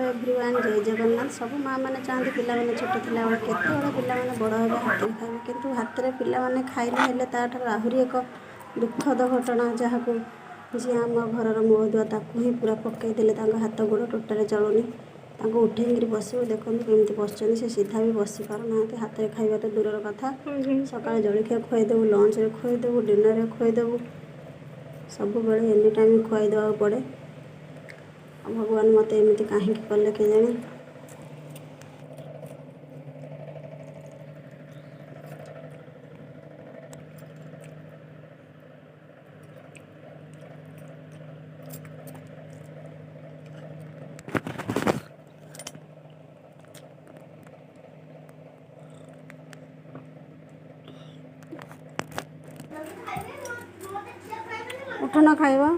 Everyone जय जगन्नाथ। सब माँ मैंने चाहती पिलाने छोट थिला बेले केते पिलाने बड़ हे हाथ खाइबे किंतु हाथ में पिलाने खाइले हेले ताठार आहरी एक दुखद घटना जहाँ को जी आम घर महुदुआ ताकू ही पूरा पकईदे हाथ गोड़ टोटाल चलुनी उठेक बसो देखो केमती बस से सीधा भी बसी पारना हाथ में खाଇବା तो दूर कथा सका जलखिया खुआईदेबू लंच रे खुआईदेबू डिनर रे खुआईदेबू सब बेले एनी टाइम खुआईदेवा पड़े। भगवान मत एमती कहीं कले के जाने। उठ ना खाइबा